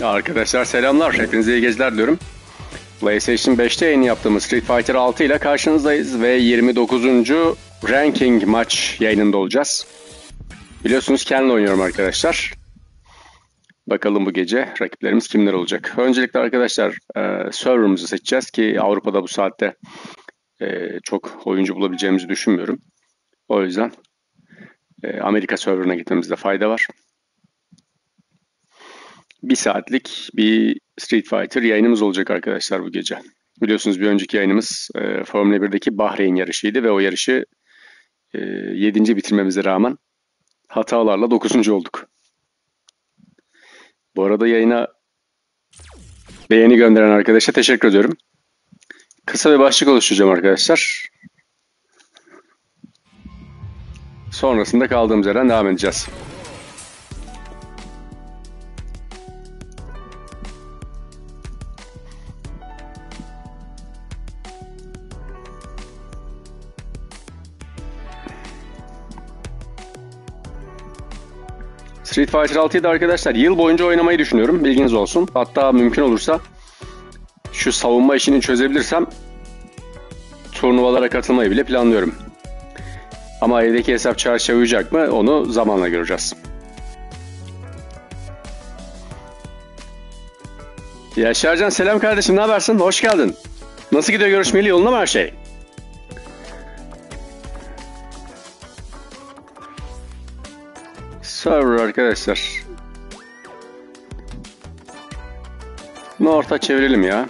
Arkadaşlar selamlar. Hepinize iyi geceler diyorum. PlayStation 5'te yayın yaptığımız Street Fighter 6 ile karşınızdayız ve 29. ranking maç yayınında olacağız. Biliyorsunuz Ken'le oynuyorum arkadaşlar. Bakalım bu gece rakiplerimiz kimler olacak. Öncelikle arkadaşlar server'ımızı seçeceğiz ki Avrupa'da bu saatte çok oyuncu bulabileceğimizi düşünmüyorum. O yüzden Amerika server'ına gitmemizde fayda var. Bir saatlik bir Street Fighter yayınımız olacak arkadaşlar bu gece. Biliyorsunuz bir önceki yayınımız Formula 1'deki Bahreyn yarışıydı ve o yarışı 7. bitirmemize rağmen hatalarla 9. olduk. Bu arada yayına beğeni gönderen arkadaşa teşekkür ediyorum. Kısa bir başlık oluşturacağım arkadaşlar. Sonrasında kaldığımız yerden devam edeceğiz. Street Fighter 6'yı da arkadaşlar yıl boyunca oynamayı düşünüyorum. Bilginiz olsun. Hatta mümkün olursa şu savunma işini çözebilirsem turnuvalara katılmayı bile planlıyorum. Ama evdeki hesap çarşıya uyacak mı onu zamanla göreceğiz. Yaşarcan selam kardeşim, ne habersin? Hoş geldin. Nasıl gidiyor görüşmeli, yolunda mı her şey? Server arkadaşlar. Bunu orta çevirelim ya.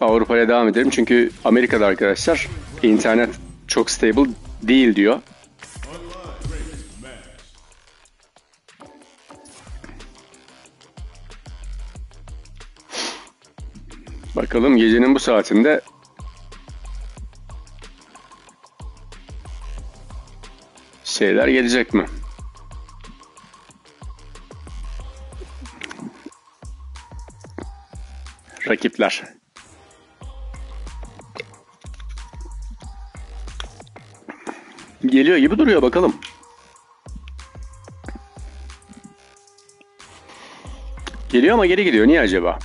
Avrupa'ya devam edelim çünkü Amerika'da arkadaşlar internet çok stable değil diyor. Bakalım gecenin bu saatinde şeyler gelecek mi? Rakipler. Geliyor gibi duruyor, bakalım. Geliyor ama geri gidiyor. Niye acaba?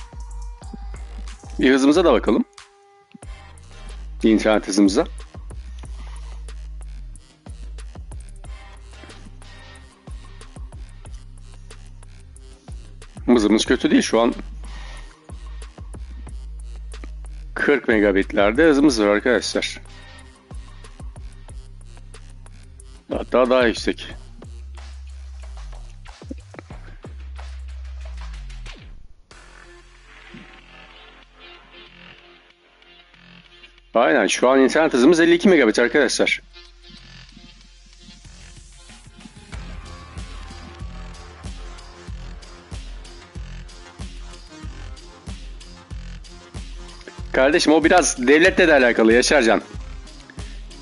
Bir hızımıza da bakalım. İnternet hızımıza. Hızımız kötü değil şu an. 40 megabitlerde hızımız var arkadaşlar. Hatta daha yüksek. Aynen, şu an internet hızımız 52 megabit arkadaşlar. Kardeşim o biraz devletle de alakalı Yaşarcan.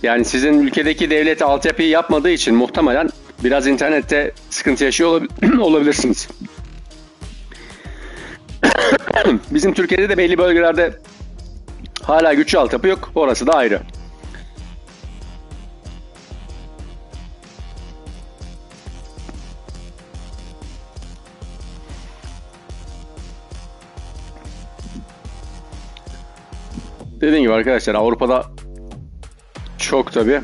Yani sizin ülkedeki devlet altyapıyı yapmadığı için muhtemelen biraz internette sıkıntı yaşıyor olabilirsiniz. Bizim Türkiye'de de belli bölgelerde hala güçlü altyapı yok. Orası da ayrı. Dediğim gibi arkadaşlar Avrupa'da çok tabii.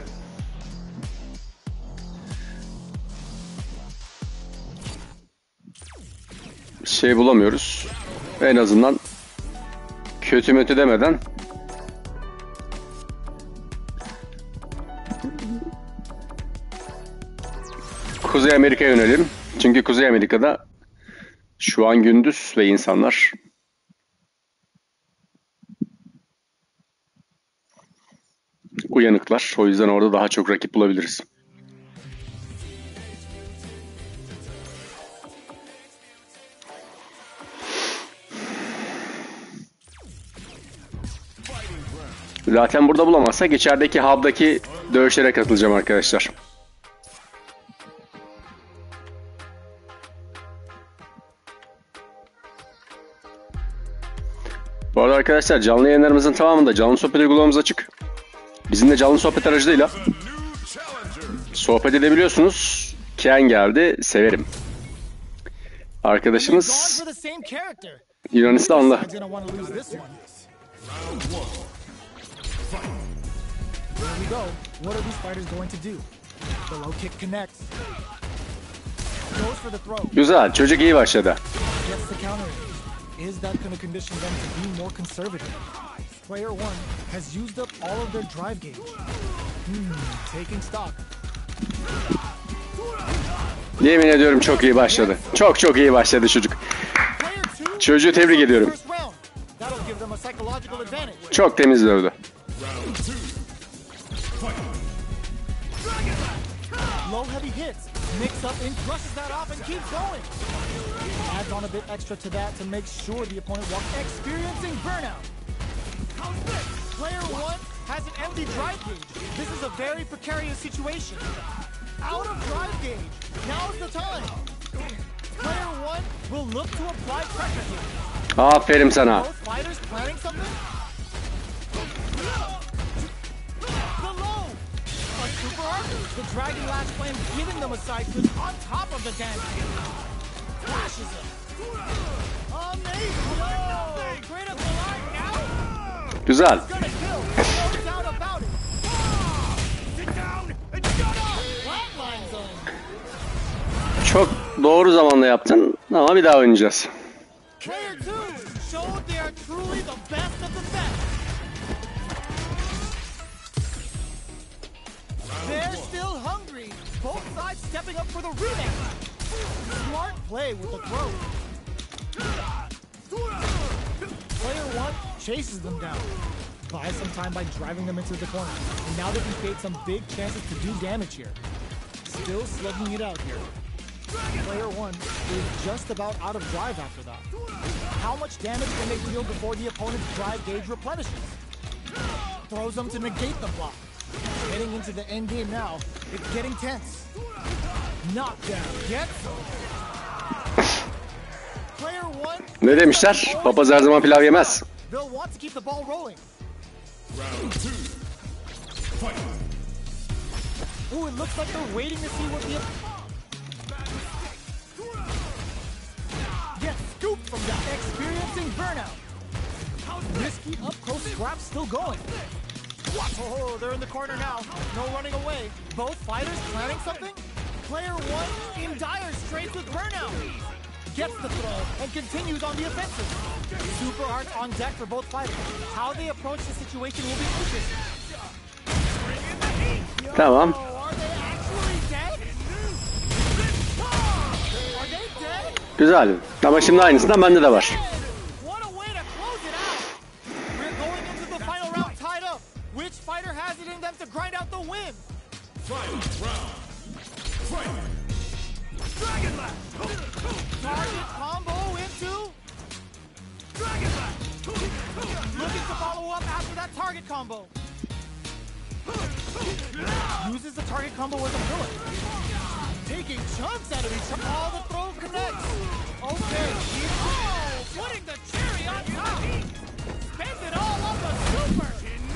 Şey bulamıyoruz. En azından kötü mötü demeden Kuzey Amerika'ya yönelim. Çünkü Kuzey Amerika'da şu an gündüz ve insanlar uyanıklar. O yüzden orada daha çok rakip bulabiliriz. Zaten burada bulamazsak içerideki hub'daki dövüşlere katılacağım arkadaşlar. Bu arada arkadaşlar canlı yayınlarımızın tamamında canlı sohbet uygulamamız açık. Bizimle canlı sohbet aracılığıyla sohbet edebiliyorsunuz. Ken geldi. Severim. Arkadaşımız Yunanistanlı. Güzel. Çocuk iyi başladı. Yemin ediyorum çok iyi başladı. Çok iyi başladı çocuk. Çocuğu tebrik ediyorum. Çok temiz dövdü. Low heavy hits, mix up and crushes that off and keeps going. Adds on a bit extra to that to make sure the opponent walks experiencing burnout. Player 1 has an empty drive gauge. This is a very precarious situation. Out of drive gauge. Now's the time. Player 1 will look to apply pressure here. Aferin sana. Both fighters planning something? Super art, the Dragon Lash Flame giving them a side kick on top of the damage. Flashes him. Amazing! Whoa! Critical art now! Güzel. Çok doğru zamanda yaptın ama bir daha oynayacağız. Player 2 showed they are truly the best of the best. They're still hungry. Both sides stepping up for the rematch. Smart play with the throw. Player 1 chases them down. Buys some time by driving them into the corner. And now they can create some big chances to do damage here. Still slugging it out here. Player 1 is just about out of drive after that. How much damage can they deal before the opponent's drive gauge replenishes? Throws them to negate the block. Getting into the end game now, it's getting tense. Knockdown, gets Player 1. Ne demişler? Papaz her zaman pilav yemez. They'll want to keep the ball rolling. Round 2. Fight. Ooh, it looks like they're waiting to see what the gets scooped from that, experiencing burnout. Risky up close scrap still going. Oh, they're in the corner now. No running away. Both fighters planning something? Player 1 in dire straits with burnout. Gets the throw and continues on the offensive. Super arts on deck for both fighters. How they approach the situation will be interesting. Tamam. Are they actually dead? Are they dead? Güzel. Ama şimdi aynısından bende de var. Which fighter has it in them to grind out the win? Final round. Fight. Dragon Lash. Target combo into Dragon Lash. Looking to follow up after that target combo. Uses the target combo as a pillar. Taking chunks out of each other. All the throw connects. Okay. Oh, putting the cherry on top. Spends it all on the super.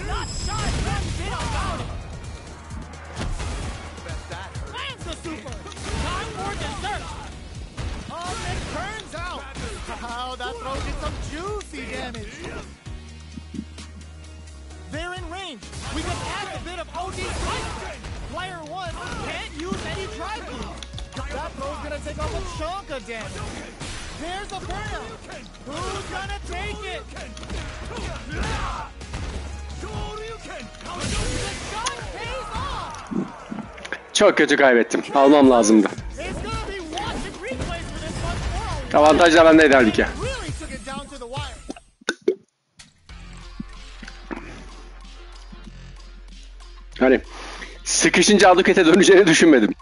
Not shy one bit about it. Lands the super. Time for dessert. Oh, it turns out. Wow, that throw did some juicy damage. They're in range. We can add a bit of OD fight. Player 1 can't use any drive moves. That throw's gonna take off a chunk of damage. There's a burnout. Who's gonna take it? Çok kötü kaybettim. Almam lazımdı. Avantajla bende ederdik ya. Hani sıkışınca adukete döneceğini düşünmedim.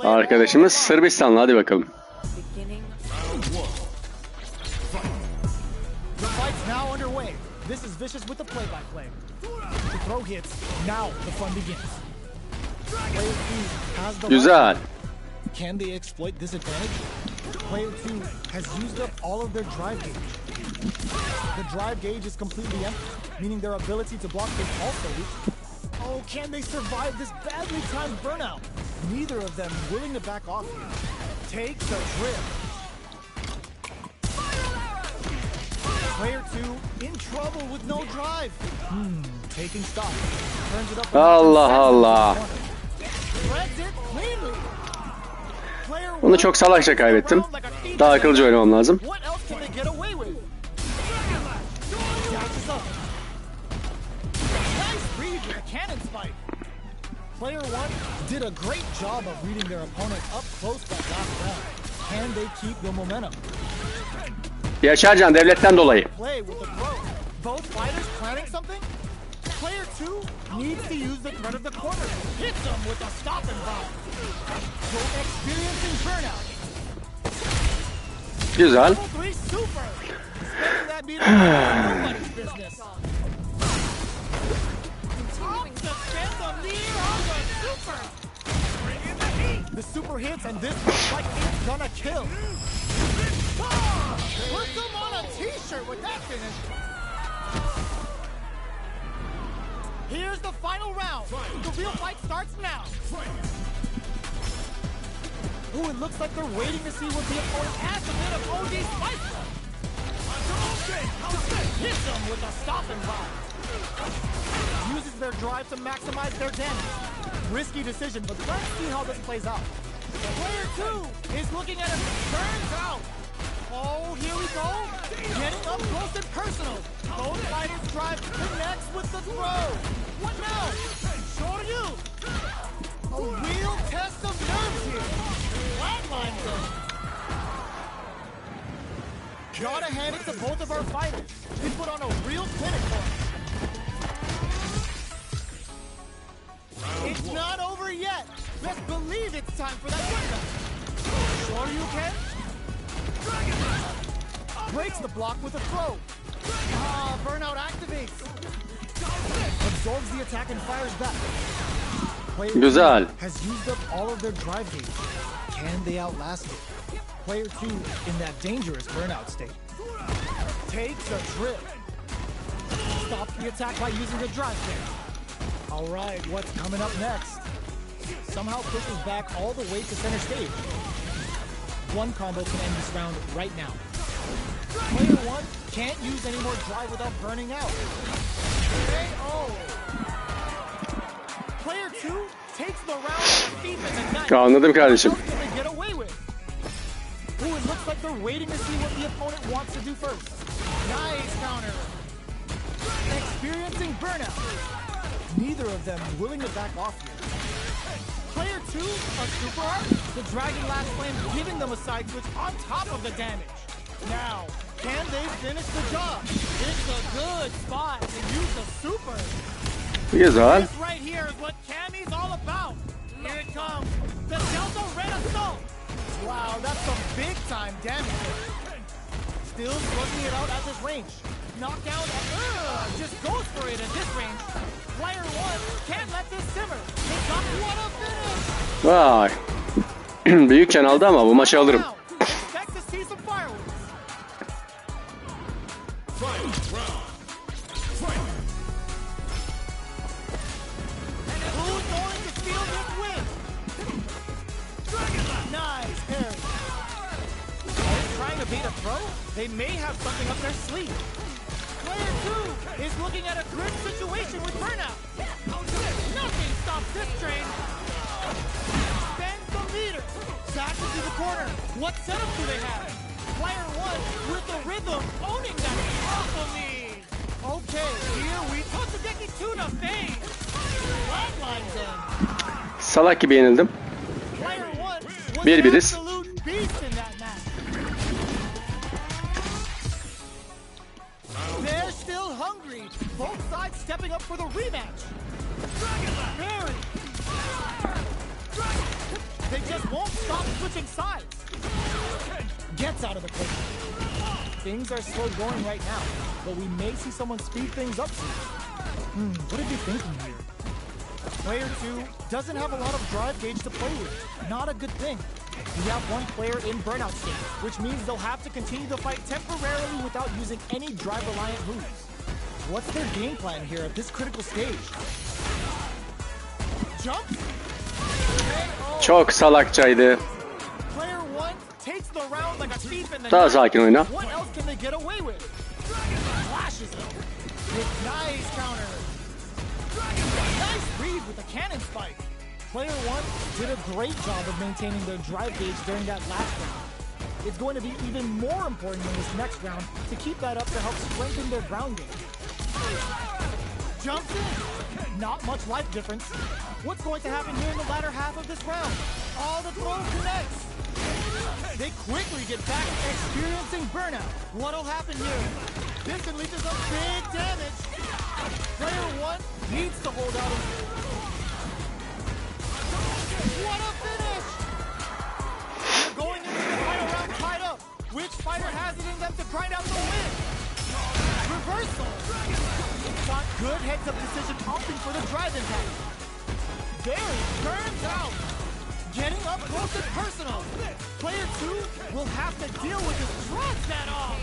Arkadaşımız Sırbistanlı, hadi bakalım. Fight's now underway. This is Vicious with the play-by-play. The throw hits. Now the fun begins. Player 2 has the Güzel. Can they exploit this advantage? Player 2 has used up all of their drive gauge. The drive gauge is completely empty, meaning their ability to block is also weak. Oh, can they survive this badly timed burnout? Neither of them willing to back off here. Takes a trip. Player 2 in trouble with no drive. Taking stock. Turns it up. Allah Allah. Threads it cleanly. Player Bunu 1 çok salakça kaybettim. Daha akılcı oynamam lazım. What else can they get away with? Dashes up. Nice read with a cannon spike. Player 1 did a great job of reading their opponent up close that last round. Can they keep the momentum? Yaşarcan devletten dolayı. Play with the throw. Both fighters planning something? Player 2 needs to use the threat of the corner. Hits them with a stop and bomb. So experiencing burnout. Güzel. Level 3 super. Spending that meter nobody's business. Defend the lead on the super. The super hits and this looks like it's gonna kill. Put them on a t-shirt with that finish. Here's the final round. The real fight starts now. Ooh, it looks like they're waiting to see what the opponent adds a bit of OD spice from. Hits them with a stop and bomb. Uses their drive to maximize their damage. Risky decision, but let's see how this plays out. Player 2 is looking at him. Turns out. Oh, here we go. Getting up close and personal. Both fighters' drive connects with the throw. What now? Show you. A real test of nerves here. Flatlines them. Gotta hand it to both of our fighters. They put on a real clinic for us. It's not over yet. Best believe it's time for that window. Sure you can? Breaks the block with a throw. Burnout activates. Absorbs the attack and fires back. Player Güzel. has used up all of their drive gauge. Can they outlast it? Player 2 in that dangerous burnout state. Takes a trip. Stops the attack by using the drive gauge. All right, what's coming up next? Somehow pushes back all the way to center stage. One combo can end this round right now. Player 1 can't use any more drive without burning out. KO. Player 2 takes the round on feet in the night. Anladım kardeşim. What else can they get away with? Ooh, it looks like they're waiting to see what the opponent wants to do first. Nice counter. Experiencing burnout. Neither of them willing to back off here. Player 2, a super art. The Dragon Last Flame giving them a side switch on top of the damage. Now, can they finish the job? It's a good spot to use the super. Güzel. This right here is what Cammy's all about. Here it comes. The Delta Red Assault. Wow, that's some big time damage. Still slugging it out at this range. Knockdown just goes for it at this range. Player 1 can't let this simmer. They got what a finish. Vay. Büyük kanalda ama bu maçı alırım. Expect to see some fireworks. Who's going to steal this win? Nice parry. Are they trying to bait a throw? They may have something up their sleeve. Player 2 is looking at a grim situation with burnout. Nothing stops this train. Bends the meter. Sacks into the corner. What setup do they have? Player 1 with the rhythm, owning that awfully. Okay, here we Totsugeki to the face. Flatlines them. Salak gibi yenildim. Player 1 was Bir an biriz. absolute beast in that match. They're still hungry. Both sides stepping up for the rematch. Barry. They just won't stop switching sides. Gets out of the clinch. Things are slow going right now, but we may see someone speed things up soon. What are they thinking here? Player 2 doesn't have a lot of drive gauge to play with. Not a good thing. We have one player in burnout state, which means they'll have to continue the fight temporarily without using any drive-reliant moves. What's their game plan here at this critical stage? Jump? Çok salakçaydı. Player 1 takes the round like a thief in the Daha night. sakin oyna. What else can they get away with? Flashes them with nice counter. Nice read with the cannon spike. Player 1 did a great job of maintaining their drive gauge during that last round. It's going to be even more important in this next round to keep that up to help strengthen their ground game. Jumps in. Not much life difference. What's going to happen here in the latter half of this round? All the throw connects. They quickly get back experiencing burnout. What'll happen here? This can lead to some big damage. Player 1 needs to hold out. What a finish! We're going into the final round tied up. Which fighter has it in them to grind out the win? Reversal. Got good heads-up decision opting for the drive impact. Barry turns out. Getting up close and personal. Player 2 will have to deal with his drugs that off.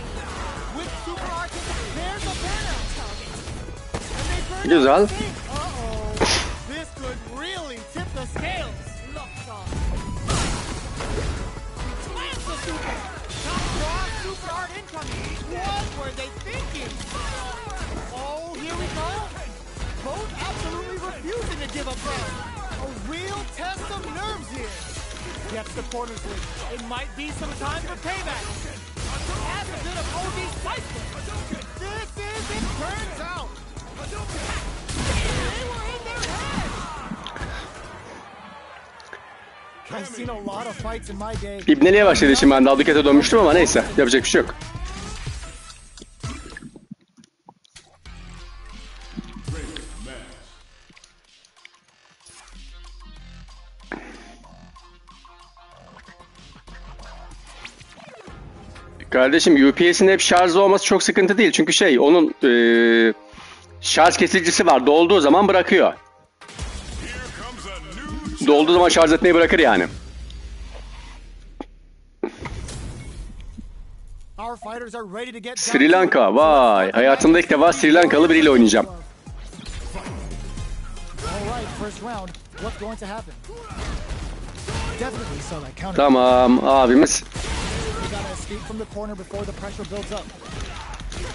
With Super Arctic, there's a burnout. And they burn Güzel. out. Uh-oh. This could really tip the scales. Slams the super. Top draw, super art incoming. What were they thinking? Oh, here we go. Both absolutely refusing to give up ground. A real test of nerves here. Gets the corner switch. It might be some time for payback. Adds a bit of OD cycling. This is, it turns out. They were in their head. I've seen a lot of fights in my day. İbneliğe başladı şimdi, ben de Aduket'e dönmüştüm ama neyse, yapacak bir şey yok. Kardeşim, UPS'in hep şarjlı olması çok sıkıntı değil. Çünkü onun şarj kesicisi var. Dolduğu zaman bırakıyor. Dolduğu zaman şarj etmeyi bırakır yani. Sri Lanka, vay. Hayatımda ilk defa Sri Lankalı biriyle oynayacağım. Tamam, abimiz.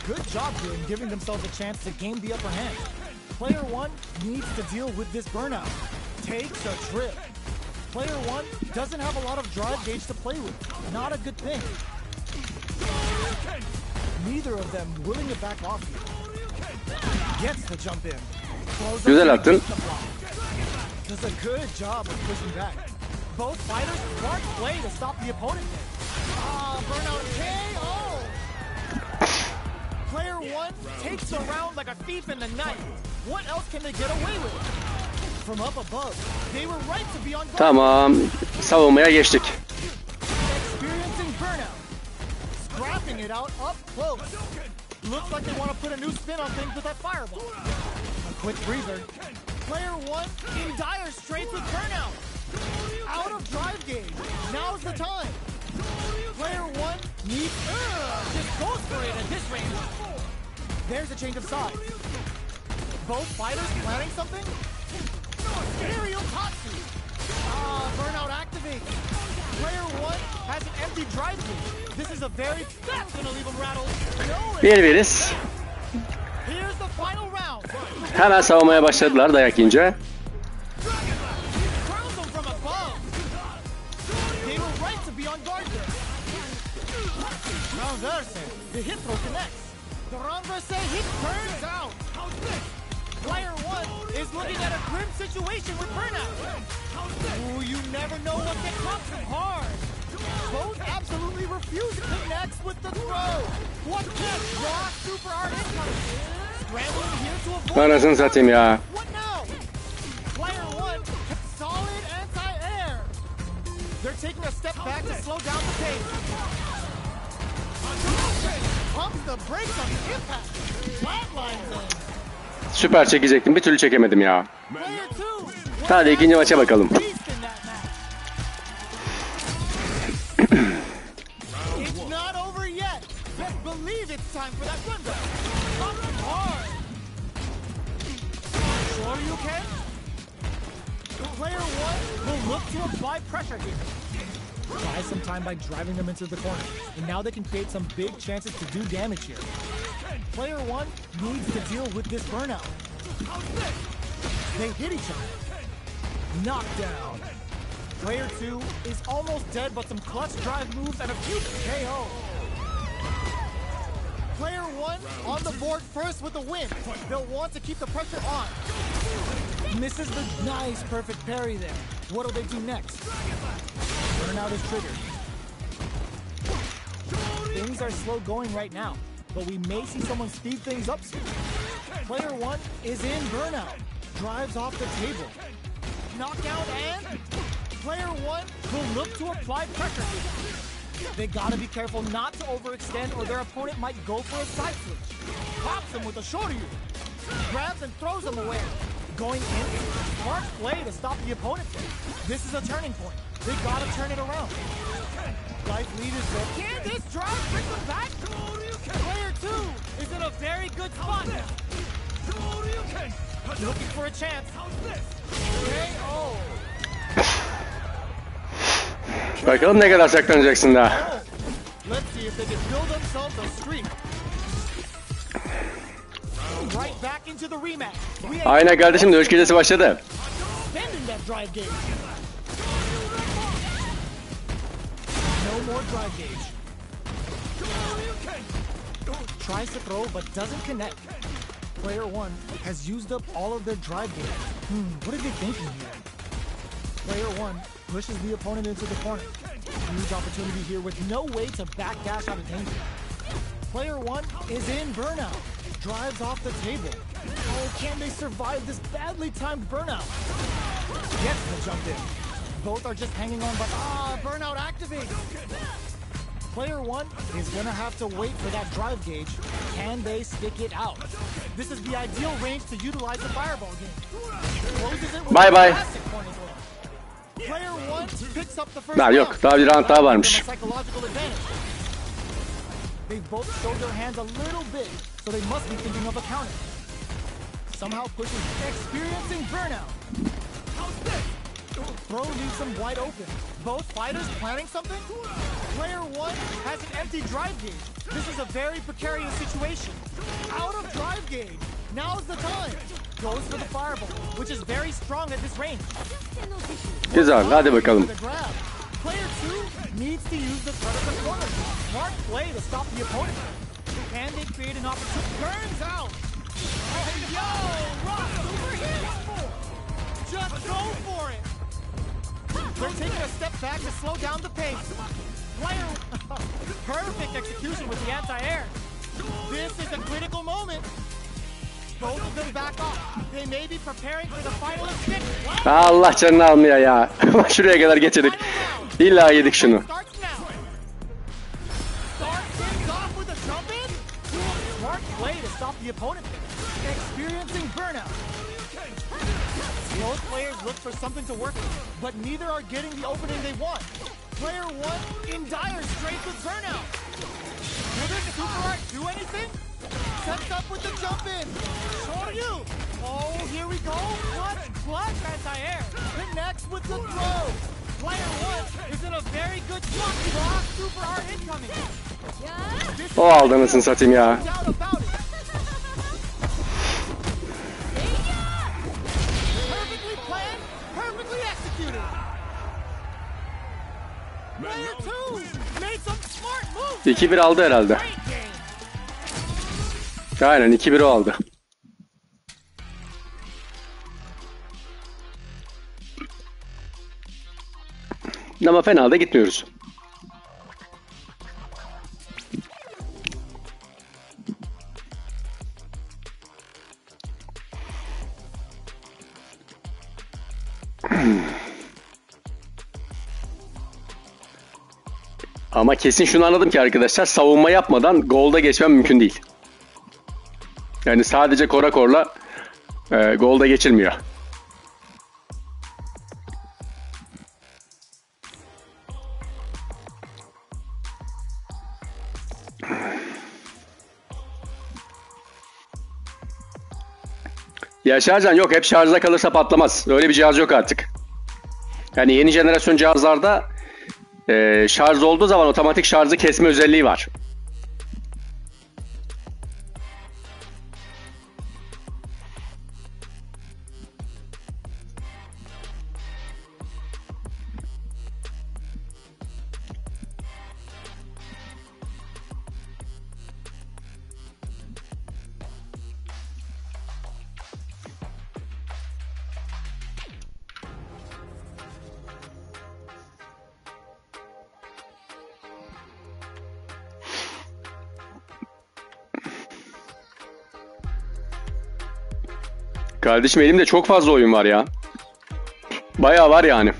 Good job here in giving themselves a chance to gain the upper hand. Player 1 needs to deal with this burnout. Takes a trip. Player 1 doesn't have a lot of drive gauge to play with. Not a good thing. Neither of them willing to back off here. Gets the jump in. Güzel attın. Does a good job of pushing back. Both fighters smart play to stop the opponent there. Burnout KO! Player 1 takes the round like a thief in the night. What else can they get away with? From up above, they were right to be on guard. Tamam, savunmaya geçtik. Experiencing burnout. Scrapping it out up close. Looks like they want to put a new spin on things with that fireball. A quick breather. Player 1 in dire straits with burnout. Out of drive gauge. Now's the time. Player 1 needs... just goes for it at this range. There's a change of sides. Both fighters planning something? Aerial Tatsu. Burnout activates. Player 1 has an empty drive gauge. This is a very... That's gonna leave him rattled. Bir-biriz. Here's the final round. Hemen savunmaya başladılar dayak yiyince. The hit throw connects. The renverse hit turns out. Player 1 is looking at a grim situation with burnout. Ooh, you never know what can come from hard. Both absolutely refuse to connect with the throw. What can draw super hard incoming? Scrambling here to avoid. Anasını satayım ya. What now? Player 1 solid anti-air. They're taking a step back to slow down the pace. Pumps the brakes on the impact. Flatlines him. Süper çekecektim. Bir türlü çekemedim ya. Player 2. Hadi ikinci maça bakalım. Beast in that match. It's not over yet. Best believe it's time for that rundown. Hard. Sure you can. Player 1 will look to apply pressure here. Buy some time by driving them into the corner, and now they can create some big chances to do damage here. Player 1 needs to deal with this burnout. They hit each other. Knockdown. Player 2 is almost dead, but some clutch drive moves and a few KO. Player 1 on the board first with a win. They'll want to keep the pressure on. Misses the nice perfect parry there. What'll they do next? Burnout is triggered. Things are slow going right now, but we may see someone speed things up soon. Player 1 is in burnout. Drives off the table. Knockout and player 1 will look to apply pressure here. They gotta be careful not to overextend or their opponent might go for a side switch. Pops him with a shoryu. Grabs and throws him away. Going in, smart play to stop the opponent. This is a turning point. They gotta turn it around. Life lead is there. Can this drive bring them back? Player 2 is in a very good spot now. Looking for a chance. KO. Bakalım ne kadar saklanacaksın daha. Let's see if they can build themselves a streak. Right back into the rematch. Aynen kardeşim, dövüş gecesi başladı. Spending that drive gauge. No more drive gauge. Tries to throw but doesn't connect. Player 1 has used up all of their drive gauge. What are they thinking here? Player 1 pushes the opponent into the corner. Huge opportunity here with no way to backdash out of danger. Player 1 is in burnout. Drives off the table. Oh, can they survive this badly timed burnout? Gets the jump in. Both are just hanging on, but burnout activates. Player 1 is gonna have to wait for that drive gauge. Can they stick it out? This is the ideal range to utilize the fireball game. Closes it with Bye bye. classic corner throw. Player 1 picks up the first Daha yok. round. Daha bir round daha varmış. Psychological advantage. They both showed their hands a little bit, so they must be thinking of a counter. Somehow pushes, experiencing burnout. Throw leaves them wide open. Both fighters planning something? Player 1 has an empty drive gauge. This is a very precarious situation. Out of drive gauge. Now's the time. Goes for the fireball, which is very strong at this range. Güzel, hadi bakalım. Player 2 needs to use the threat of the corner. Smart play to stop the opponent. Can they create an opportunity? Burns out. Oh, yo, Rock, over here. Just go for it. They're taking a step back to slow down the pace. Player, perfect execution with the anti-air. This is a critical moment. Both of them back off. They may be preparing for the final stick. Allah canını almıyor ya. Şuraya kadar getirdik. İlla yedik şunu. Starts things off with a jump in. Smart play to stop the opponent. Experiencing burnout. Both players look for something to work with, but neither are getting the opening they want. Player 1 in dire straits with burnout. Will this super art do anything? Sets up with the jump in. Shoryu. Oh, here we go. Clutch anti-air. Connects with the throw. Player 1 is in a very good spot. Block super art incoming. O aldı anasını satayım ya. Doubt about it. Perfectly planned, perfectly executed. Player 2 made some smart moves. 2-1 aldı herhalde. Great game. Aynen 2-1 o aldı. Ama fena da gitmiyoruz. Ama kesin şunu anladım ki arkadaşlar, savunma yapmadan golda geçmem mümkün değil. Yani sadece korakorla golda geçilmiyor. Ya şarjan yok, hep şarjda kalırsa patlamaz. Öyle bir cihaz yok artık. Yani yeni jenerasyon cihazlarda şarj olduğu zaman otomatik şarjı kesme özelliği var. Kardeşim elimde çok fazla oyun var ya. Bayağı var yani.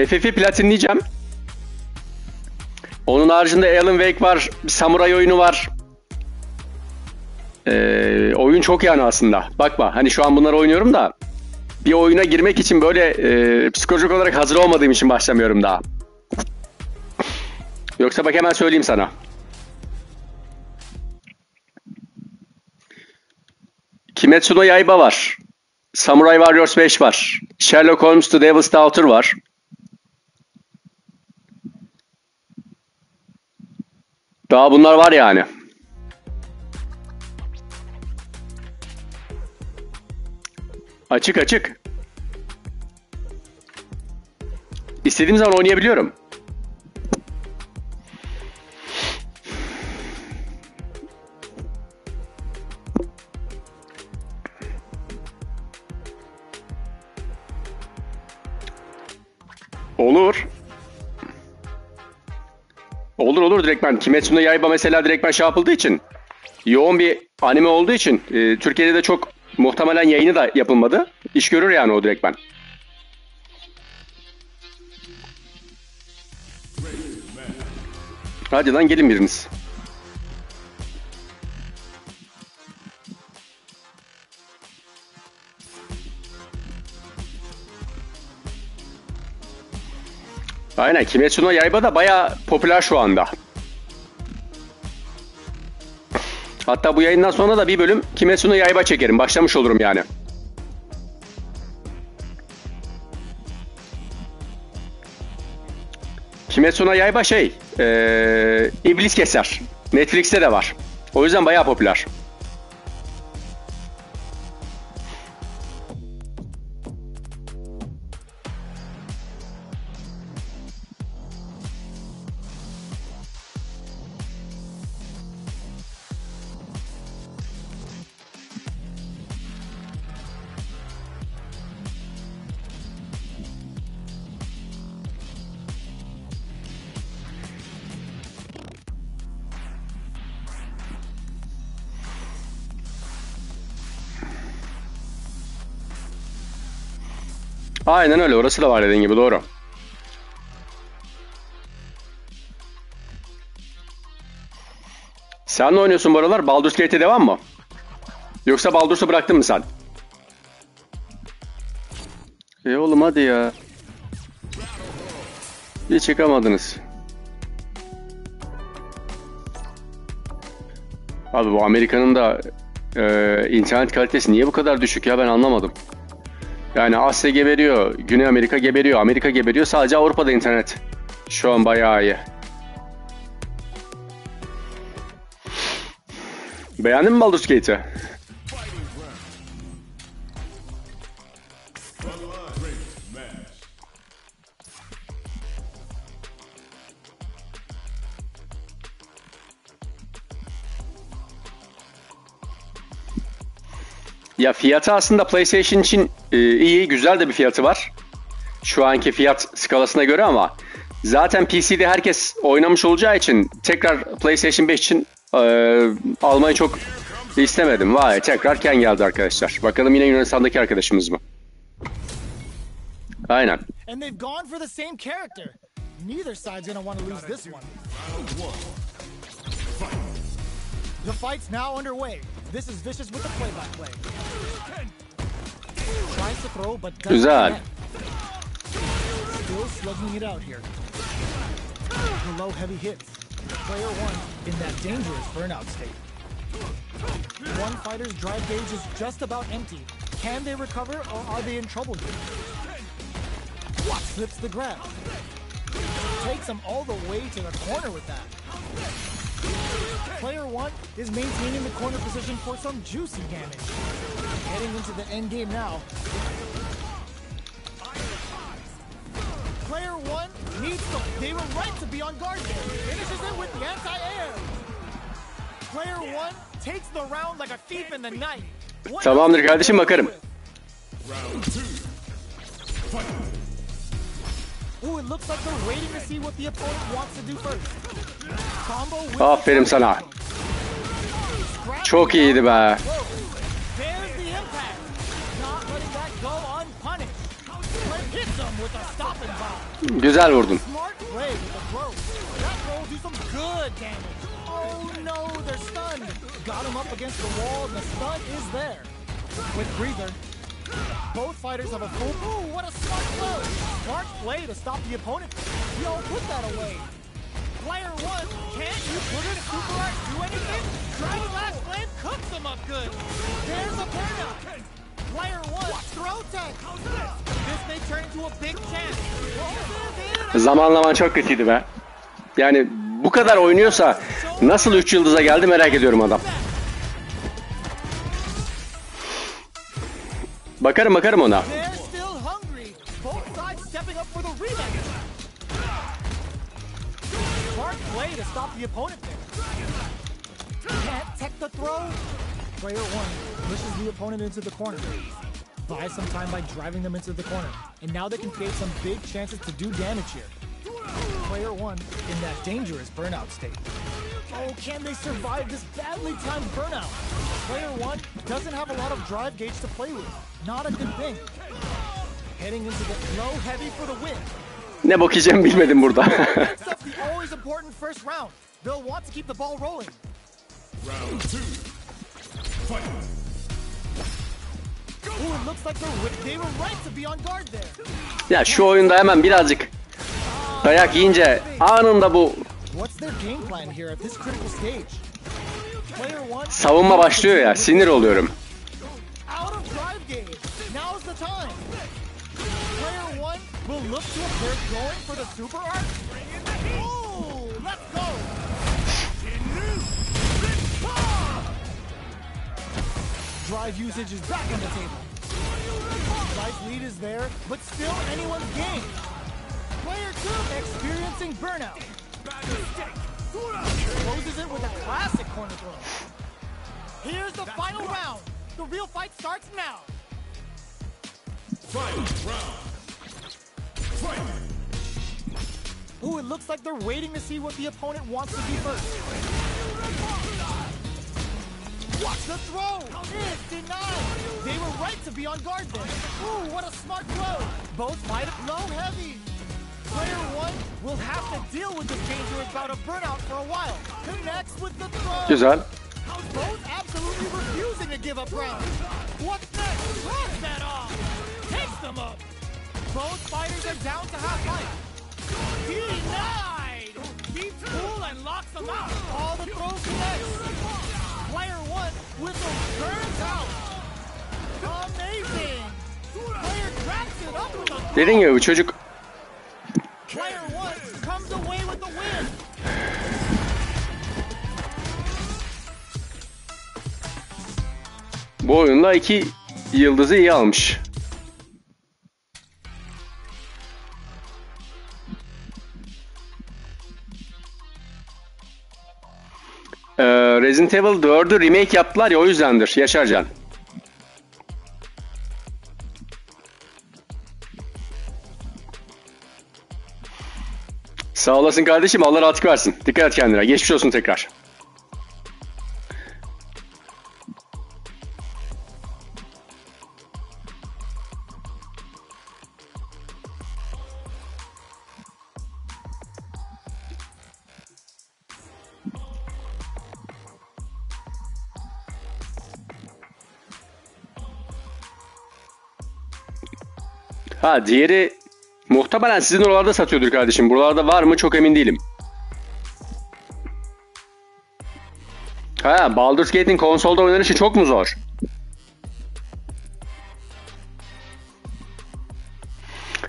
FF'i platinleyeceğim. Onun haricinde Alan Wake var. Bir samuray oyunu var. Oyun çok yani aslında. Bakma hani şu an bunları oynuyorum da bir oyuna girmek için böyle psikolojik olarak hazır olmadığım için başlamıyorum daha. Yoksa bak hemen söyleyeyim sana. Kimetsu no Yaiba var. Samurai Warriors 5 var. Sherlock Holmes The Devil's Daughter var. Daha bunlar var yani. Açık açık. İstediğim zaman oynayabiliyorum. Olur. Olur direktmen. Kimetsu no Yaiba mesela direktmen şey yapıldığı için, yoğun bir anime olduğu için Türkiye'de de çok muhtemelen yayını da yapılmadı. İş görür yani o direktmen. Hadi lan gelin biriniz. Aynen, Kimetsu no Yaiba da bayağı popüler şu anda. Hatta bu yayından sonra da bir bölüm Kimetsu no Yaiba çekerim. Başlamış olurum yani. Kimetsu no Yaiba İblis Keser. Netflix'te de var. O yüzden bayağı popüler. Aynen öyle. Orası da var dediğin gibi. Doğru. Sen ne oynuyorsun bu aralar? Baldur's Gate'e devam mı? Yoksa Baldur's'u bıraktın mı sen? Oğlum hadi ya. Hiç çıkamadınız. Abi bu Amerika'nın da internet kalitesi niye bu kadar düşük ya, ben anlamadım. Yani Asya geberiyor, Güney Amerika geberiyor, Amerika geberiyor, sadece Avrupa'da internet şu an bayağı iyi. Beğendin mi Baldur's Gate'i? Ya fiyatı aslında PlayStation için iyi, güzel de bir fiyatı var. Şu anki fiyat skalasına göre, ama zaten PC'de herkes oynamış olacağı için tekrar PlayStation 5 için almayı çok istemedim. Vay, tekrar Ken geldi arkadaşlar. Bakalım yine Yunanistan'daki arkadaşımız mı? Aynen. And they've gone for the same character. Neither side's gonna want to lose this one. The fight's now underway. This is Vicious with the play-by-play. Tries to throw, but doesn't Güzel. connect. Still slugging it out here. The low heavy hits. Player one in that dangerous burnout state. One fighter's drive gauge is just about empty. Can they recover, or are they in trouble here? Slips the grab. Takes him all the way to the corner with that. Player one is maintaining the corner position for some juicy damage. Heading into the end game now. Player one needs to. They were right to be on guard there. Finishes it with the anti-air. Player one takes the round like a thief in the night. Tamamdır kardeşim, bakarım. Ooh, it looks like they're waiting to see what the opponent wants to do first. Combo with Aferin sana. Çok iyiydi be. There's the impact. Not letting that go unpunished. Hits him with a stop and bomb. Güzel vurdun. Smart play with the throw. That throw will do some good damage. Oh no, they're stunned. Got him up against the wall and the stun is there. With breather. Both fighters have a full. Ooh, what a smart throw! Smart play to stop the opponent. Yo, put that away. Player one, can't you put it? Super Art do anything? Dragon Last Flame cooks him up good. There's a burnout. Player one, throw tech. This may turn into a big chance. Zamanlaman çok kötüydü be. Yani bu kadar oynuyorsa nasıl 3 yıldıza geldi merak ediyorum adam. Bakarım ona. They're still hungry. Both sides stepping up for the rematch. Smart play to stop the opponent there. Can't tech the throw. Player one pushes the opponent into the corner. Buys some time by driving them into the corner. And now they can create some big chances to do damage here. Player one in that dangerous burnout state. Oh, can they survive this badly timed burnout? Player one doesn't have a lot of drive gauge to play with. Not a good thing. Heading into the low heavy for the win. Ne bok yiyeceğimi bilmedim burada. Next up, the always important first round. They'll want to keep the ball rolling. Round two. Fight. Ooh, it looks like they were right to be on guard there. Ya şu oyunda hemen birazcık dayak yiyince anında bu What's their game plan here at this critical stage? Player one. savunma başlıyor ya, sinir oluyorum. Out of drive gauge. Now's the time. Player one will look to if they're going for the super art. Ooh, let's go. Drive usage is back on the table. Life lead is there, but still anyone's game. Player two experiencing burnout. Closes it with a classic corner throw. Here's the final round. The real fight starts now. Final round. Fight. Ooh, it looks like they're waiting to see what the opponent wants to do first. Watch the throw! It's denied! They were right to be on guard there. Ooh, what a smart throw! Both fight it low heavy. Player one will have to deal with this dangerous bout of burnout for a while. Connects with the throw. Güzel. Both absolutely refusing to give up ground. What's next? Throws that off. Takes them up. Both fighters are down to half life. Denied! Keeps cool and locks them out. All the throws connects. Player one whistle turns out. Amazing! Player wraps it up with a Dediğin gibi bu çocuk Player one comes away with the win. bu oyunda 2 yıldızı iyi almış. Resident Evil 4'ü remake yaptılar ya, o yüzdendir Yaşarcan. Sağ olasın kardeşim, Allah rahatlık versin. Dikkat et kendine. Geçmiş olsun tekrar. Ha, diğeri muhtemelen sizin oralarda satıyordur kardeşim. Buralarda var mı çok emin değilim. Ha, Baldur's Gate'in konsolda oynanışı çok mu zor?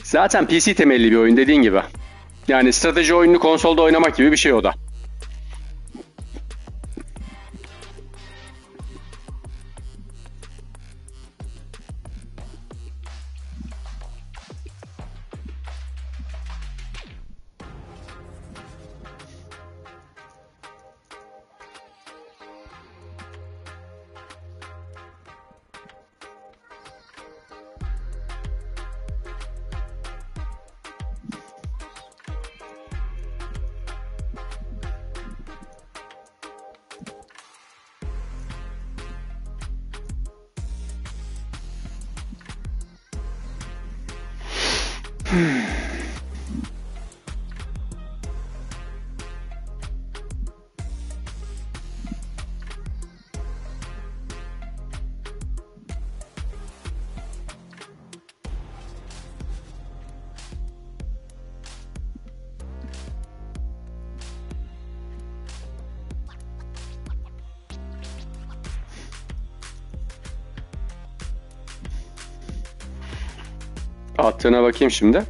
Zaten PC temelli bir oyun dediğin gibi. Yani strateji oyununu konsolda oynamak gibi bir şey o da. Attığına bakayım şimdi.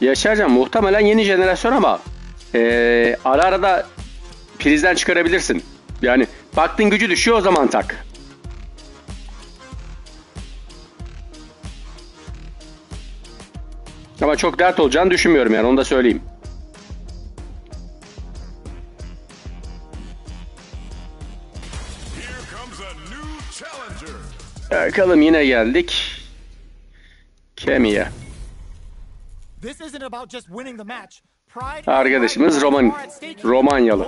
Yaşarcan muhtemelen yeni jenerasyon ama ara ara da prizden çıkarabilirsin. Yani baktın gücü düşüyor o zaman tak. Ama çok dert olacağını düşünmüyorum yani onu da söyleyeyim. Bakalım yine geldik. Kemi'ye. Arkadaşımız Romanyalı.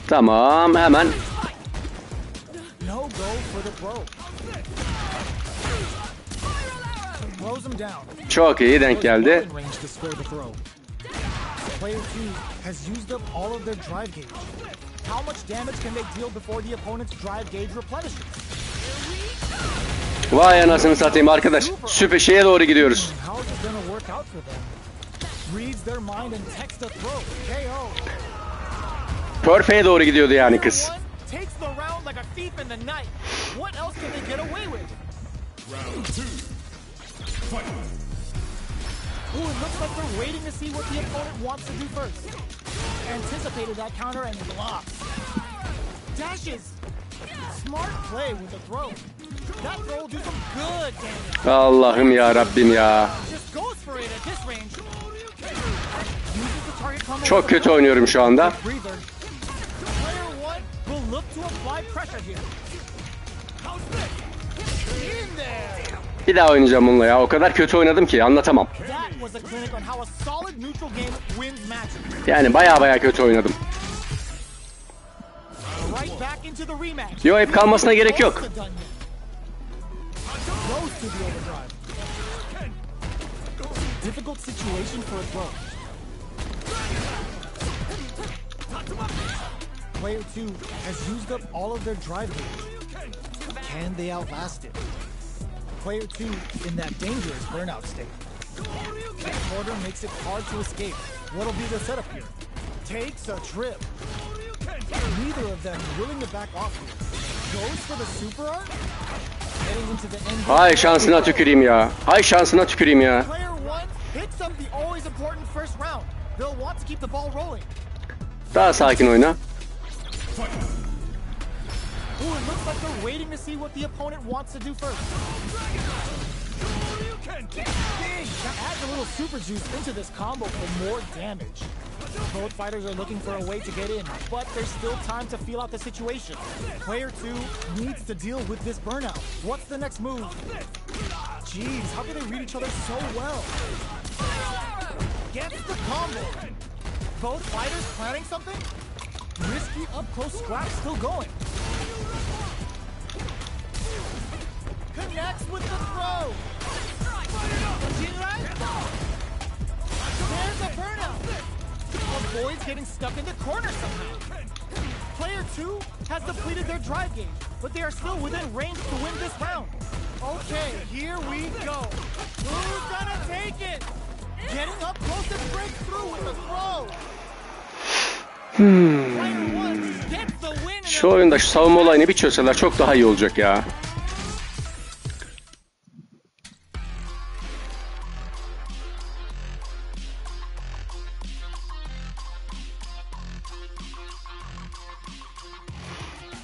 Tamam, hemen. Çok iyi denk geldi. Player 2 has used up all of their drive gauge. How much damage can they deal before the opponent's drive gauge replenishes? Vay anasını satayım arkadaş. Süper şeye doğru gidiyoruz. Perfect'e doğru gidiyordu yani kız. Ooh, it looks like they're waiting to see what the opponent wants to do first. Anticipated that counter and blocks. Dashes. Smart play with the throw. That throw will do some good damage. Allah'ım ya Rabbim ya. Just goes for it at this range. Çok kötü oynuyorum şu anda. Player 1 will look to apply pressure here. In there. Bir daha oynayacağım bununla ya. O kadar kötü oynadım ki anlatamam. Yani baya kötü oynadım. Yo, hep kalmasına gerek yok. Player 2 has used up all of their drive gauge. Can they outlast it? Player 2 in that dangerous burnout state. The quarter makes it hard to escape. What'll be the setup here? Takes a trip. Neither of them willing to back off here. Goes for the super art. Heading into the end. Hay şansına tüküreyim ya. Hay şansına tüküreyim ya. Player 1 hits up the always important first round. They'll want to keep the ball rolling. Daha sakin oyna. Ooh, it looks like they're waiting to see what the opponent wants to do first. Dang, add a little super juice into this combo for more damage. Both fighters are looking for a way to get in, but there's still time to feel out the situation. Player 2 needs to deal with this burnout. What's the next move? Jeez, how can they read each other so well? Gets the combo. Both fighters planning something? Risky up-close scrap still going. Connects with the throw. There's a burnout. Avoids getting stuck in the corner somehow. Player 2 has depleted their drive game, but they are still within range to win this round. Okay, here we go. Who's gonna take it? Getting up close and break through with the throw. Player 1 gets the win. Şu oyunda şu savunma olayını bir çözseler çok daha iyi olacak ya.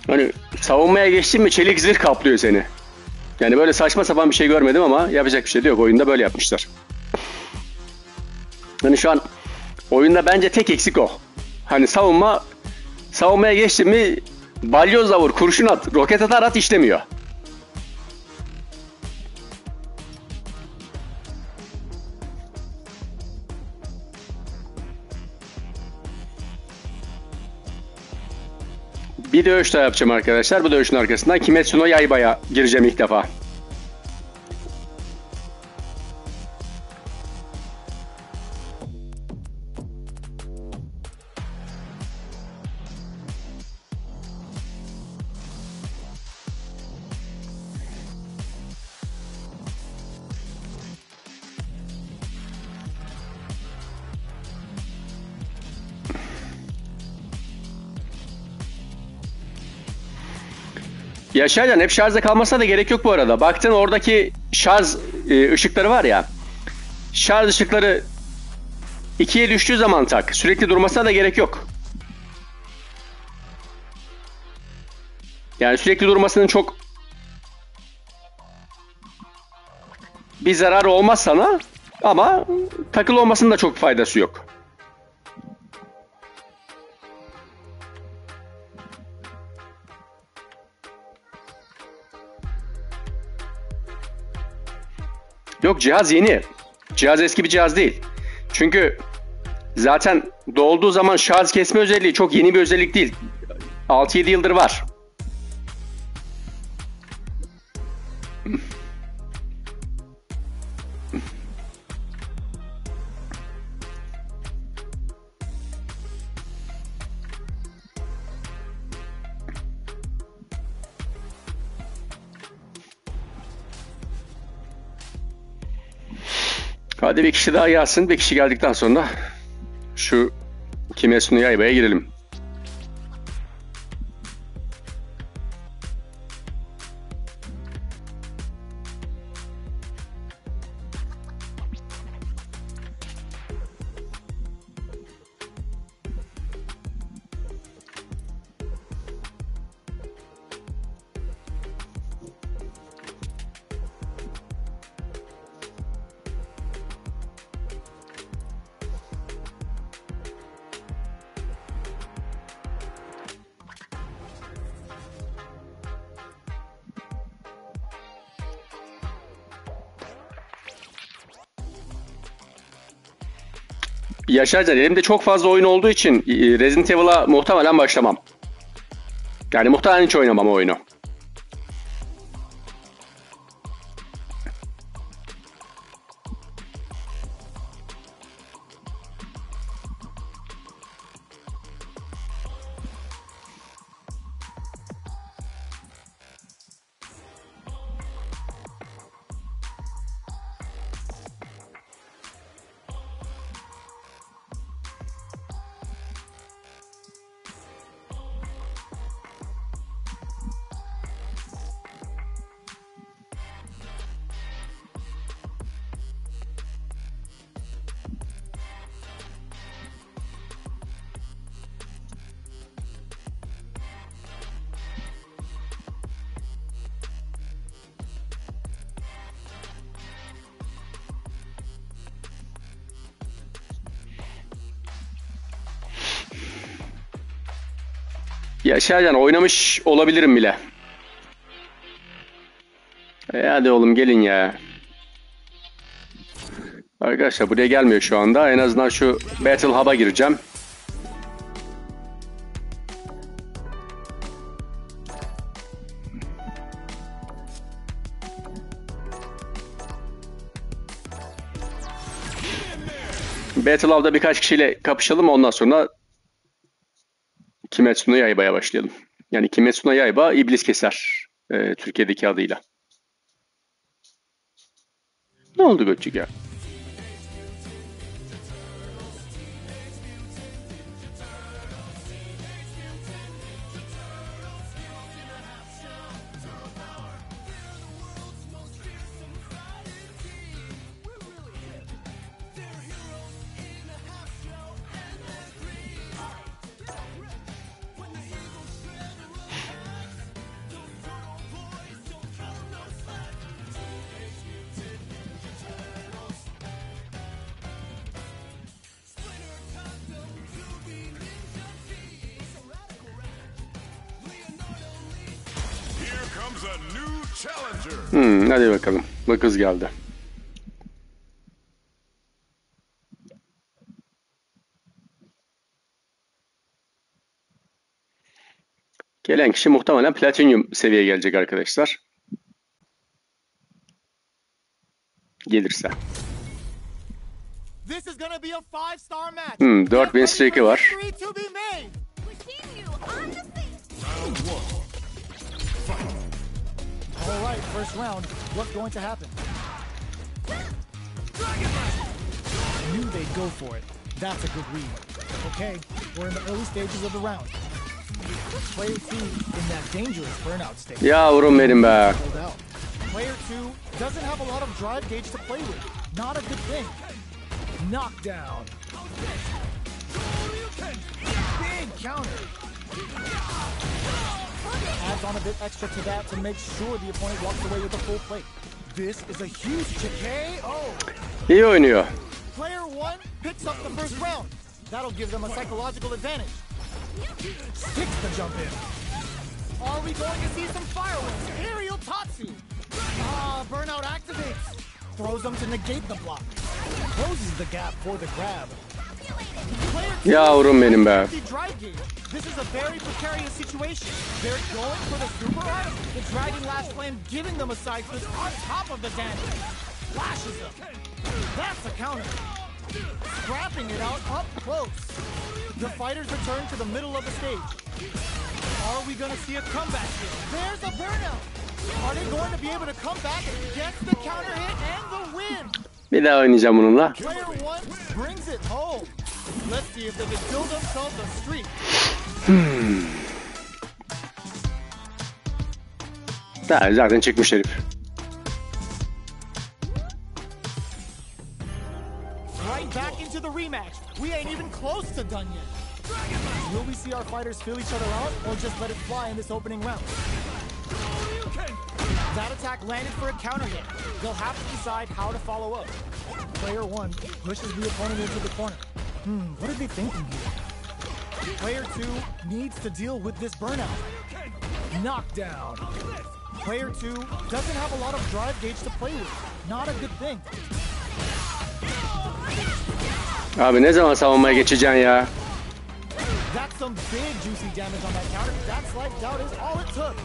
Hani savunmaya geçtin mi çelik zırh kaplıyor seni. Yani böyle saçma sapan bir şey görmedim ama yapacak bir şey de yok. Oyunda böyle yapmışlar. Hani şu an oyunda bence tek eksik o. Hani savunmaya geçtin mi balyozla vur, kurşun at, roket atar at işlemiyor. Bir dövüş daha yapacağım arkadaşlar. Bu dövüşün arkasından Kimetsu no Yaiba'ya gireceğim ilk defa. Yaşarcan hep şarjda kalmasına da gerek yok bu arada. Baktın oradaki şarj ışıkları var ya. Şarj ışıkları 2'ye düştüğü zaman tak. Sürekli durmasına da gerek yok. Yani sürekli durmasının çok bir zararı olmaz sana. Ama takılı olmasının da çok faydası yok. Yok, cihaz yeni. Cihaz eski bir cihaz değil. Çünkü zaten dolduğu zaman şarj kesme özelliği çok yeni bir özellik değil. 6-7 yıldır var. Hadi bir kişi daha gelsin. Bir kişi geldikten sonra şu Kimetsu no Yaiba'ya girelim. Yaşarcan elimde çok fazla oyun olduğu için Resident Evil'a muhtemelen başlamam. Yani muhtemelen hiç oynamam o oyunu. Yaşarcan oynamış olabilirim bile. Hadi oğlum gelin ya. Arkadaşlar buraya gelmiyor şu anda. En azından şu Battle Hub'a gireceğim. Battle Hub'da birkaç kişiyle kapışalım, ondan sonra Kimetsu no Yaiba'ya başlayalım. Yani Kimetsu no Yaiba İblis Keser. Türkiye'deki adıyla. Ne oldu Gökçük ya? Here comes a new challenger. Hadi bakalım. Bu kız geldi. Gelen kişi muhtemelen platinyum seviyeye gelecek arkadaşlar. Gelirse. This is gonna be a 5-star match. 4 Get win ready streak'i for var. history to be made. We're seeing you on the scene. Round one. Fight. All right, first round. What's going to happen? Knew they'd go for it. That's a good read. Okay, we're in the early stages of the round. Player 2 in that dangerous burnout state. Yavrum benim be. Pulled out. Player 2 doesn't have a lot of drive gauge to play with. Not a good thing. Knockdown. Big counter. Adds on a bit extra to that to make sure the opponent walks away with a full plate. This is a huge KO. İyi oynuyor. Player 1 picks up the first round. That'll give them a psychological advantage. Sticks the jump in. Are we going to see some fireworks? Aerial Tatsu. Burnout activates. Throws them to negate the block. Closes the gap for the grab. Player 2 Yavrum benim be. has the drive gauge. This is a very precarious situation. They're going for the super art. The Dragon Lash Flame giving them a side twist on top of the damage. Flashes them. That's a counter. Scrapping it out up close. The fighters return to the middle of the stage. Are we going to see a comeback here? There's a burnout. Are they going to be able to come back and get the counter hit and the win? Bir daha oynayacağım bununla. Player 1 brings it home. Let's see if they can build themselves a streak. Zaten çıkmış herif. Right back into the rematch. We ain't even close to done yet. Will we see our fighters feel each other out or just let it fly in this opening round? That attack landed for a counter hit. They'll have to decide how to follow up. Player 1 pushes the opponent into the corner. What are they thinking here? Player 2 needs to deal with this burnout. Knockdown. Player 2 doesn't have a lot of drive gauge to play with. Not a good thing. Abi ne zaman savunmaya geçeceksin ya? That's some big juicy damage on that counter. That slight doubt is all it took.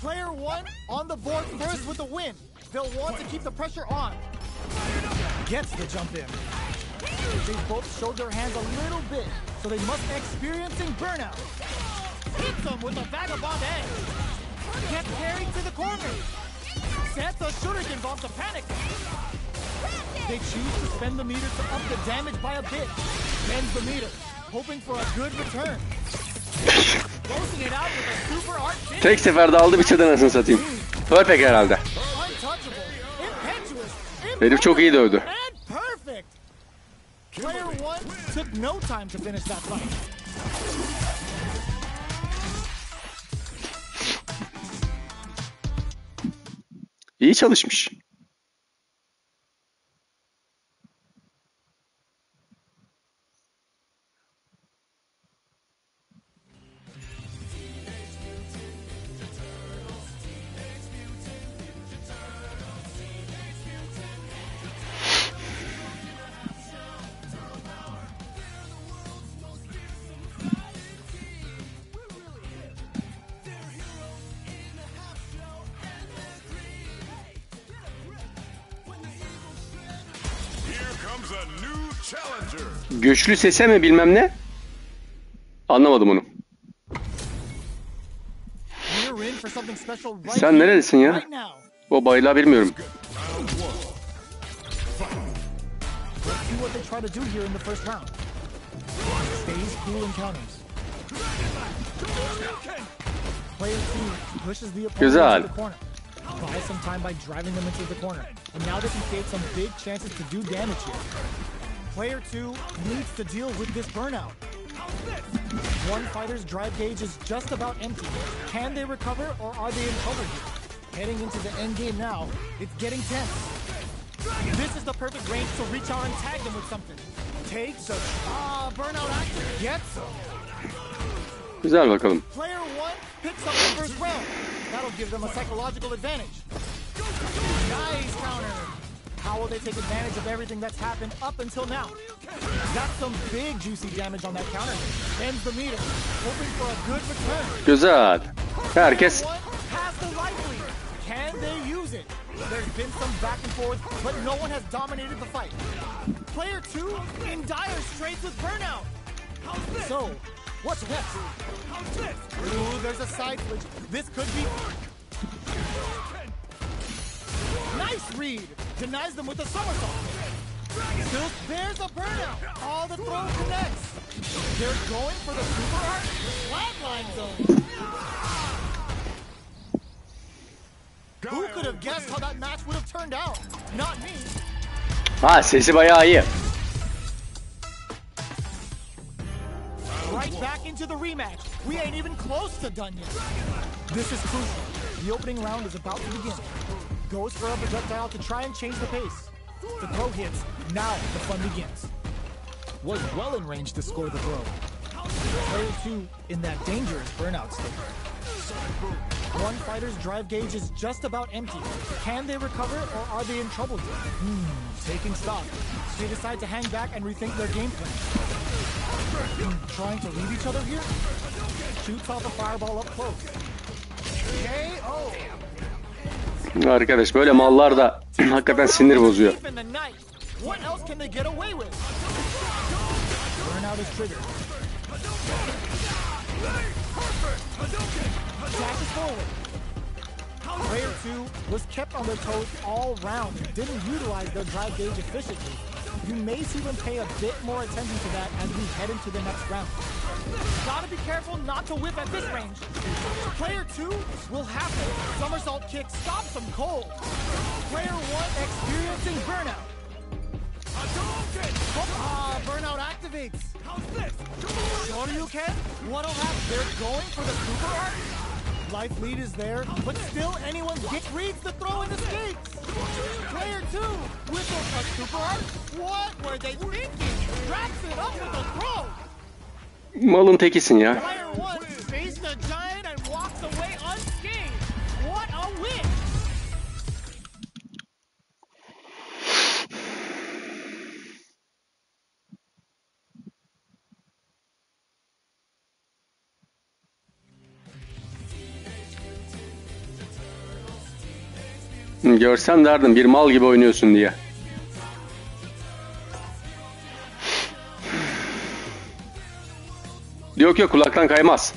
Player 1 on the board first with the win. They'll want to keep the pressure on. Gets the jump in. They both showed their hands a little bit, so they must be experiencing burnout. Hits them with a vagabond edge. Gets carried to the corner. Sets a shuriken bomb to panic. They choose to spend the meter to up the damage by a bit. Bends the meter, hoping for a good return. Closing it out with a super art finish. Tek seferde aldı, bitirdi anasını satayım. Perfect herhalde. Untouchable, impetuous, Herif çok iyi dövdü. and perfect. Player 1 took no time to finish that fight. İyi çalışmış. comes a new challenger. Güçlü sese mi bilmem ne? Anlamadım onu. We're in for something special right Sen here, nerelisin ya? right now. O bayrağı bilmiyorum. Round one. Let's see what they try to do here in the first round. Stays cool and counters. Player 2 pushes the opponent Güzel. into the corner. Buys some time by driving them into the corner. And now they can create some big chances to do damage here. Player 2 needs to deal with this burnout. One fighter's drive gauge is just about empty. Can they recover or are they in trouble here? Heading into the end game now, it's getting tense. This is the perfect range to reach out and tag them with something. Takes a burnout action, gets him. Güzel bakalım. Player 1 picks up the first round. That'll give them a psychological advantage. Nice counter. How will they take advantage of everything that's happened up until now? That's some big juicy damage on that counter. Ends the meter. Hoping for a good return. Güzel. Herkes Player 1 has the life lead. Can they use it? There's been some back and forth, but no one has dominated the fight. Player 2 in dire straits with burnout. So, what's next? Ooh, there's a side switch. This could be... Nice read. Denies them with a somersault. Still, there's a burnout. All the throw connects. They're going for the super art flatline zone. Who could have guessed how that match would have turned out? Not me. Ha, sesi bayağı iyi. Right back into the rematch. We ain't even close to done yet. This is crucial. The opening round is about to begin. Goes for a projectile to try and change the pace. The throw hits. Now the fun begins. Was well in range to score the throw. Player 2 in that dangerous burnout state. One fighter's drive gauge is just about empty. Can they recover or are they in trouble here? Taking stock. They decide to hang back and rethink their game plan. Trying to read each other here? Shoots off a fireball up close. KO. Arkadaş böyle mallar da hakikaten sinir bozuyor. Deep in the night. What else can they get away with? Burnout is triggered. Dashes forward. Player 2 was kept on their toes all round and didn't utilize their drive gauge efficiently. You may see them pay a bit more attention to that as we head into the next round. Gotta be careful not to whip at this range. Player 2 will have to somersault kick stops them cold. Player 1 experiencing burnout. Burnout activates. Shoryuken, what'll happen? They're going for the super art. Life lead is there, but still anyone reads the throw and escapes. Player 2 whistles a super art. What were they thinking? Wraps it up with a throw. Malın tekisin ya. Player 1 faced the giant and walks away unscathed. What a win! Görsem derdim bir mal gibi oynuyorsun diye. Yok yok, kulaktan kaymaz.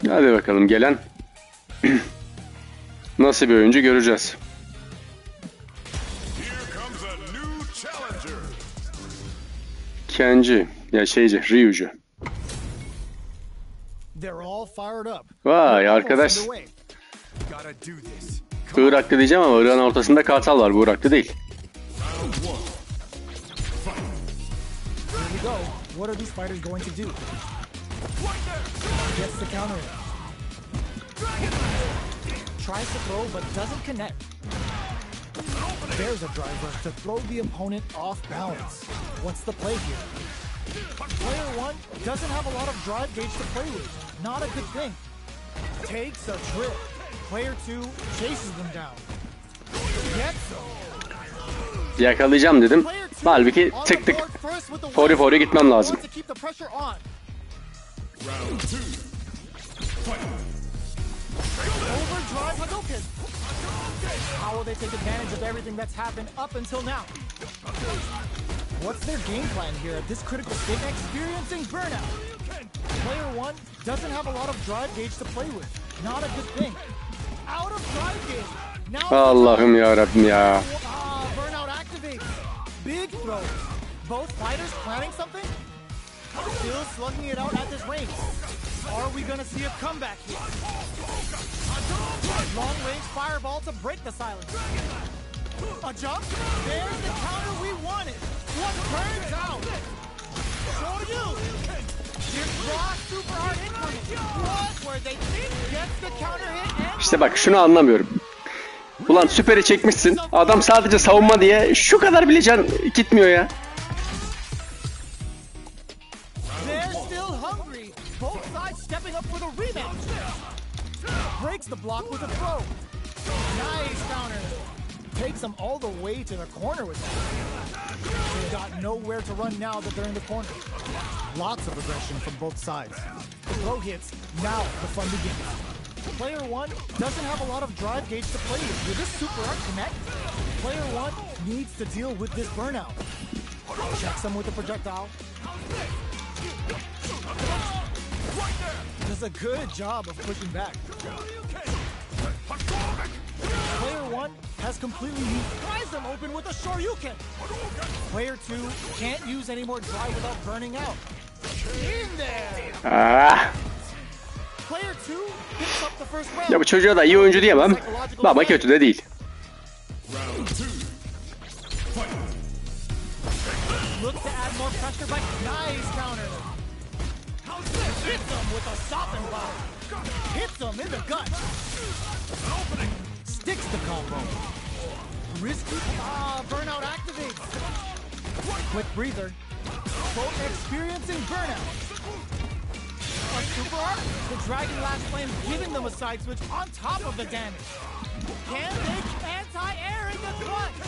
Hadi bakalım, gelen nasıl bir oyuncu göreceğiz. Kenji ya Ryuju. They're all fired up. Vay arkadaş. Irak'ta diyeceğim ama Irak'ın ortasında Kartal var. Bu Irak'ta değil. Here we go. What are these fighters going to do? Gets the counter. Tries to throw but doesn't connect. There's a driver to throw the opponent off balance. What's the play here? Player 1 doesn't have a lot of drive gauge to play with. Not a good thing. Takes a trip. Player 2 chases them down. Gets them. Yakalayacağım dedim. Player 2 Halbuki on tık the tık board first with the fori win. fori gitmem lazım. Wants to keep the pressure on. Round 2. Fight. Overdrive Hadouken. How will they take advantage of everything that's happened up until now? What's their game plan here at this critical state? Experiencing burnout. Player 1 doesn't have a lot of drive gauge to play with. Not a good thing. Out of drive gauge. Now Allah'ım ya Rabbim ya. burnout activates. Big throws. Both fighters planning something? Still slugging it out at this range. Are we gonna see a comeback here? Long range fireball to break the silence. A jump? There's the counter we wanted. What turns out? Show you. Here's raw super hard incoming. What were they think? Gets the counter hit and İşte bak şunu anlamıyorum. Ulan süperi çekmişsin. Adam sadece savunma diye şu kadar bile can gitmiyor ya. they're still hungry. Both sides stepping up for the rematch. Breaks the block with a throw. Nice counter. Takes them all the way to the corner with that. They've got nowhere to run now that they're in the corner. Lots of aggression from both sides. The throw hits. Now the fun begins. Player 1 doesn't have a lot of drive gauge to play with. Will this super art connect? Player 1 needs to deal with this burnout. Checks him with a projectile. Does a good job of pushing back. Player 1 has completely pries them open with a Shoryuken. Player 2 can't use any more drive without burning out. In there. Ah. Player 2 picks up the first round. Ya bu çocuğa da iyi oyuncu diyemem. Ama kötü de değil. Round 2. Fight. Look to add more pressure, but nice counter. Hits him with a soften block. Hits him in the gut. Sticks the combo. Risky. Burnout activates. Quick breather. Both experiencing burnout. A super art. The Dragon Last Flame giving them a side switch on top of the damage. Can they anti-air in the clutch?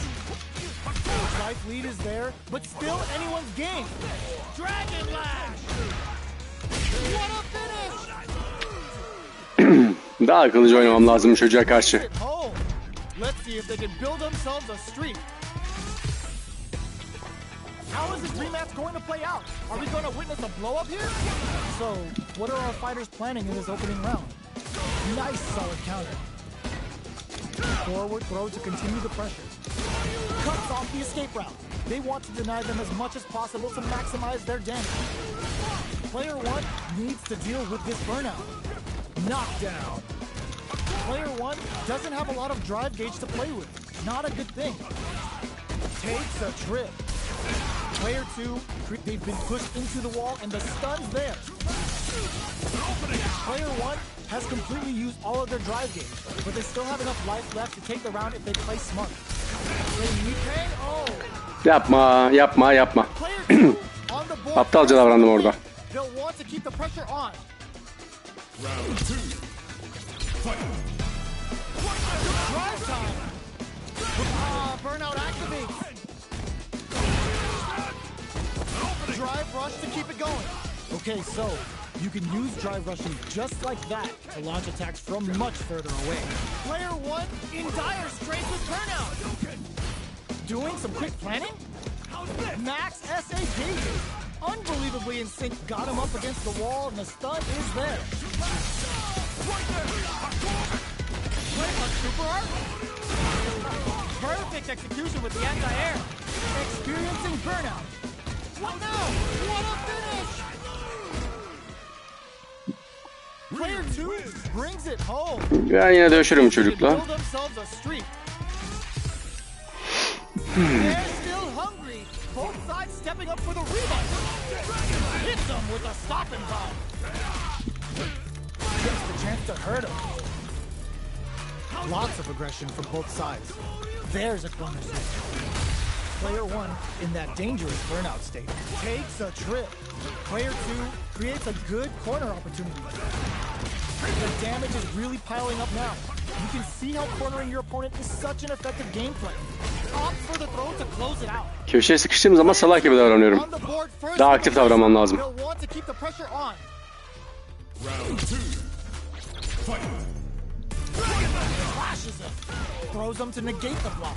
Life lead is there, but still anyone's game. Dragon Lash. What a finish! Daha akıllıca oynamam lazım çocuğa karşı. At home. Let's see if they can build themselves a streak. How is this rematch going to play out? Are we going to witness a blow up here? So, what are our fighters planning in this opening round? Nice solid counter. Forward throw to continue the pressure. Cuts off the escape route. They want to deny them as much as possible to maximize their damage. Player 1 needs to deal with this burnout. Knockdown. Player 1 doesn't have a lot of drive gauge to play with. Not a good thing. Takes a trip. Player 2, they've been pushed into the wall and the stun's there. Player 1 has completely used all of their drive gauge, but they still have enough life left to take the round if they play smart. Yapma, yapma, yapma. Player 2 on the board. Aptalca davrandım orada. They'll want to keep the pressure on. Round 2. Fight. Drive time. Burnout activates. Drive rush to keep it going. Okay, so you can use drive rushing just like that to launch attacks from much further away. Player 1 in dire straits with burnout. Doing some quick planning? Max SA gauges. Unbelievably in sync, got him up against the wall and the stun is there. Play a super art? Perfect execution with the anti-air. Experiencing burnout. What now? What a finish! Player 2 brings it home. Ben yine dövüşürüm çocukla. Build themselves a streak. They're still hungry. Both sides stepping up for the rematch. Hit them with a stopping bomb. Gets the chance to hurt him. Lots of aggression from both sides. There's a corner switch. Player 1 in that dangerous burnout state takes a trip. Player 2 creates a good corner opportunity. The damage is really piling up now. You can see how cornering your opponent is such an effective gameplay. Opt for the throw to close it out. Köşeye sıkıştığım zaman salak gibi davranıyorum. On the board first. Daha aktif davranmam lazım. They'll want to keep the pressure on. Round 2. Fight. Flashes him. Throws him to negate the block.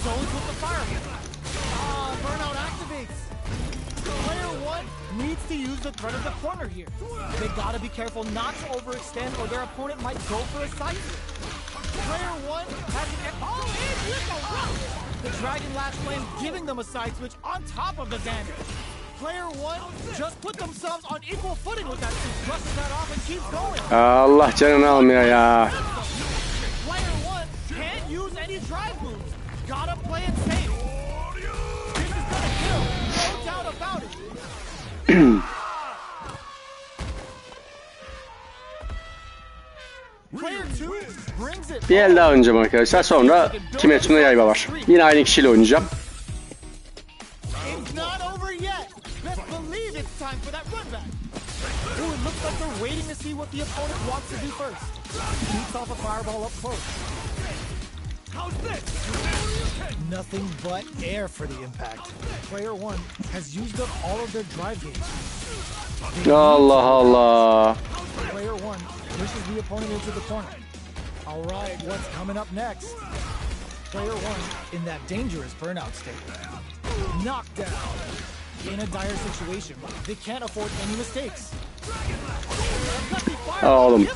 Zones with the fire. Burnout activates. Player 1 needs to use the threat of the corner here. They gotta be careful not to overextend or their opponent might go for a side switch. Player 1 has an the Dragon Lash Flame giving them a side switch on top of the damage. Player 1 just put themselves on equal footing with that suit, brushes that off and keeps going. Allah canını almıyor ya. Player 1 can't use any drive moves. Gotta play it safe. This is gonna kill, no doubt about it. Player 2 brings it. Bir el daha oynayacağım arkadaşlar. Sonra Kimetsu'nun Yaiba var. Yine aynı kişiyle oynayacağım. It's not over yet. Best believe it's time for that run back. Ooh, it looks like they're waiting to see what the opponent wants to do first. Shoots off a fireball up close. How's this? Nothing but air for the impact. Player 1 has used up all of their drive gauge. Allah Allah. Player 1 pushes the opponent into the corner. All right, what's coming up next? Player 1 in that dangerous burnout state. Knockdown. In a dire situation, they can't afford any mistakes. Oğlum.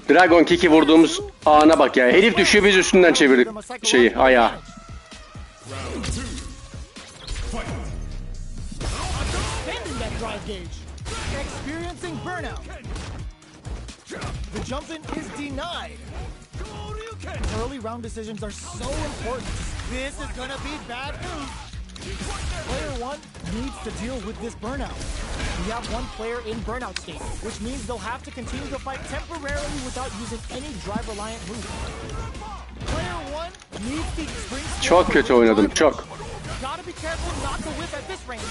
Dragon Kick'i vurduğumuz ana bak ya. Herif düşüyor, biz üstünden çevirdik şeyi, ayağı. Round 2. Fight. Understanding that drive gauge. Experiencing burnout. The jump in is denied. Early round decisions are so important. This is gonna be bad news. Player 1 needs to deal with this burnout. We have one player in burnout state, which means they'll have to continue to fight temporarily without using any drive-reliant moves. Player 1 needs the spring. Çok kötü oynadım, çok. Gotta be careful not to whip at this range.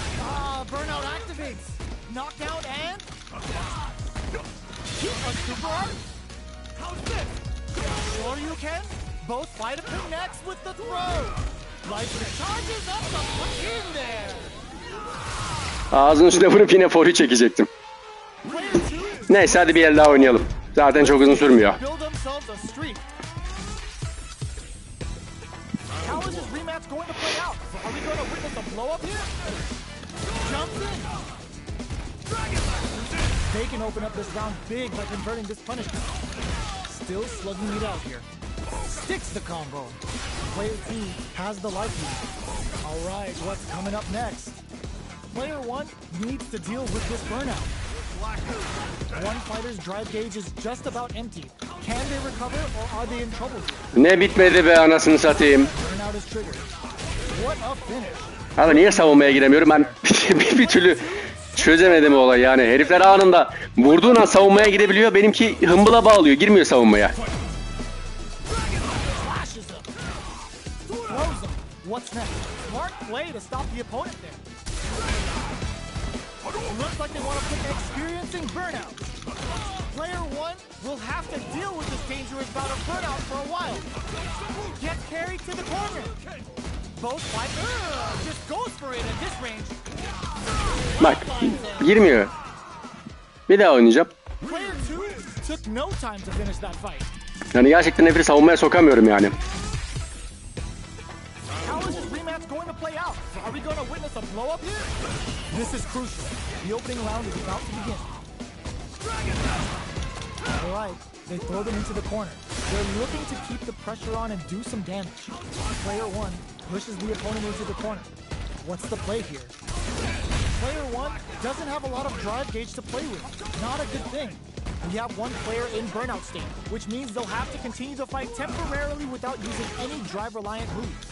Burnout activates. Knockdown and keep a super art. How's this? Sure you can. Both fight to connect with the throw. Life charges up the push in there. Ağzının üstüne vurup yine foru çekecektim. Neyse hadi bir el daha oynayalım. Zaten çok uzun sürmüyor. Build themselves a streak. How is this rematch going to play out? Are we going to witness a blow up here? Jumps in. They can open up this round big by converting this punishment. Still slugging it out here. Sticks the combo. Player 2 has the life lead. All right, what's coming up next? Player 1 needs to deal with this burnout. One fighter's drive gauge is just about empty. Can they recover or are they in trouble here? Ne bitmedi be anasını satayım. Burnout is triggered. What a finish. Abi niye savunmaya giremiyorum ben bir türlü çözemedim olayı yani. Herifler anında vurduğun an savunmaya girebiliyor. Benimki hımbıla bağlıyor, girmiyor savunmaya. What's next? Smart play to stop the opponent there. Looks like they want to put experiencing burnout. Player 1 will have to deal with this dangerous bout of burnout for a while. Gets carried to the corner. Both fight just goes for it at this range. Bak girmiyor. Bir daha oynayacağım. Player 2 took no time to finish that fight. Yani gerçekten herifi savunmaya sokamıyorum yani. Are we going to witness a blow up here? This is crucial. The opening round is about to begin. All right, they throw them into the corner. They're looking to keep the pressure on and do some damage. Player 1 pushes the opponent into the corner. What's the play here? Player 1 doesn't have a lot of drive gauge to play with. Not a good thing. We have one player in burnout state, which means they'll have to continue to fight temporarily without using any drive-reliant moves.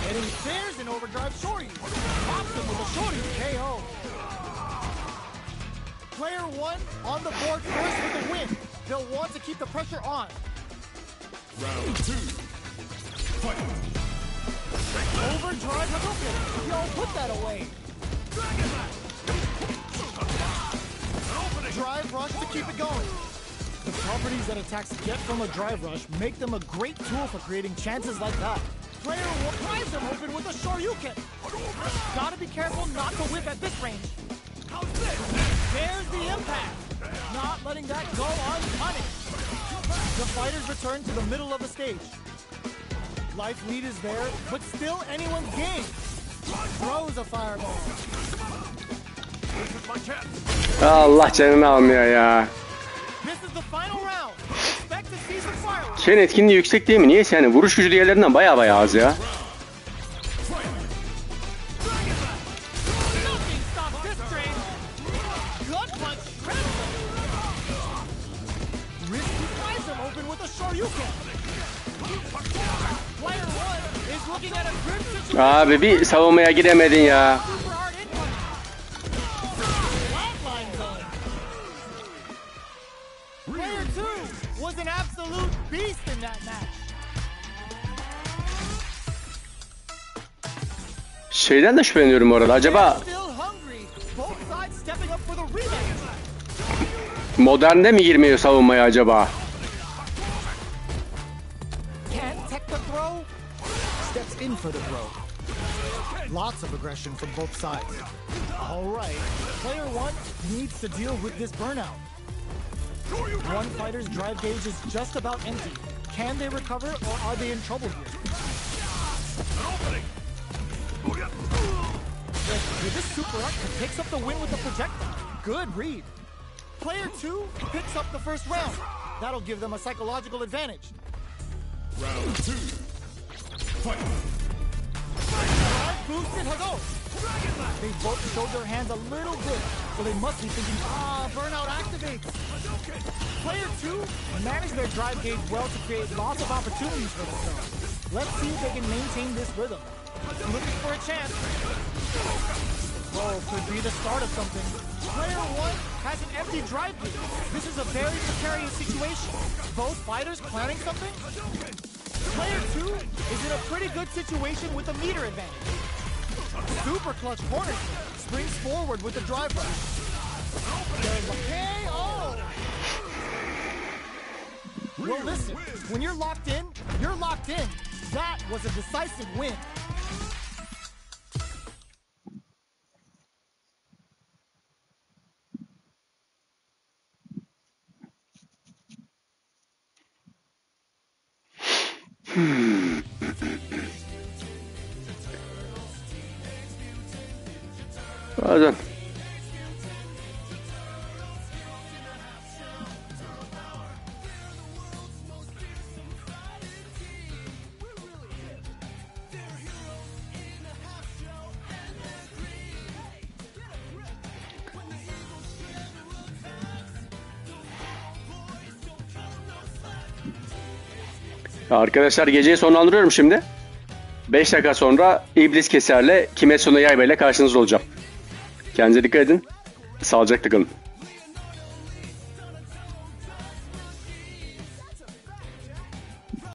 Getting fairs in overdrive shorty. Pops him with a shorty KO. Player 1 on the board first with the win. They'll want to keep the pressure on. Round 2. Fight. Overdrive Hadouken. Yo, put that away. Drive rush to keep it going. The properties that attacks get from a drive rush make them a great tool for creating chances like that. Player 1 tries them open with a Shoryuken. Gotta be careful not to whip at this range. There's the impact. Not letting that go unpunished. The fighters return to the middle of the stage. Life lead is there, but still anyone's game. Throws a fireball. Allah canını almıyor ya. This is the final round. Expect to see some fireworks. Şeyin etkinliği yüksek değil mi? Niyeyse yani vuruş gücü diğerlerinden baya az ya. Nothing stops this train. Gut punch shredded them. Risky tries him open with a Shoryuken. Player 1 is looking at a grim situation. Abi bir savunmaya giremedin ya. Super hard hit punch. Flatline zone. Player 2 was an absolute beast in that match. Şeyden de şüpheleniyorum orada. Acaba Still hungry. Both sides stepping up for the rematch. modernde mi girmiyor savunmaya acaba? Can't tech the throw. Steps in for the throw. Lots of aggression from both sides. All right. Player 1 needs to deal with this burnout. One fighter's drive gauge is just about empty. Can they recover or are they in trouble here? With this super up, picks up the win with the projectile. Good read. Player 2 picks up the first round. That'll give them a psychological advantage. Round 2. Fight. Drive boosted Hado. They both showed their hands a little bit, so they must be thinking, burnout activates. Player 2 managed their drive gauge well to create lots of opportunities for themselves. Let's see if they can maintain this rhythm. Looking for a chance. Oh, could be the start of something. Player 1 has an empty drive gauge. This is a very precarious situation. Both fighters planning something? Player 2 is in a pretty good situation with a meter advantage. Super clutch corner springs forward with the drive rush. There's a KO! Well, listen, when you're locked in, you're locked in. That was a decisive win. Pardon. Arkadaşlar geceyi sonlandırıyorum şimdi. 5 dakika sonra İblis Keser'le Kimetsu no Yaiba ile karşınızda olacağım. Kendinize dikkat edin. Sağlıcakla kalın.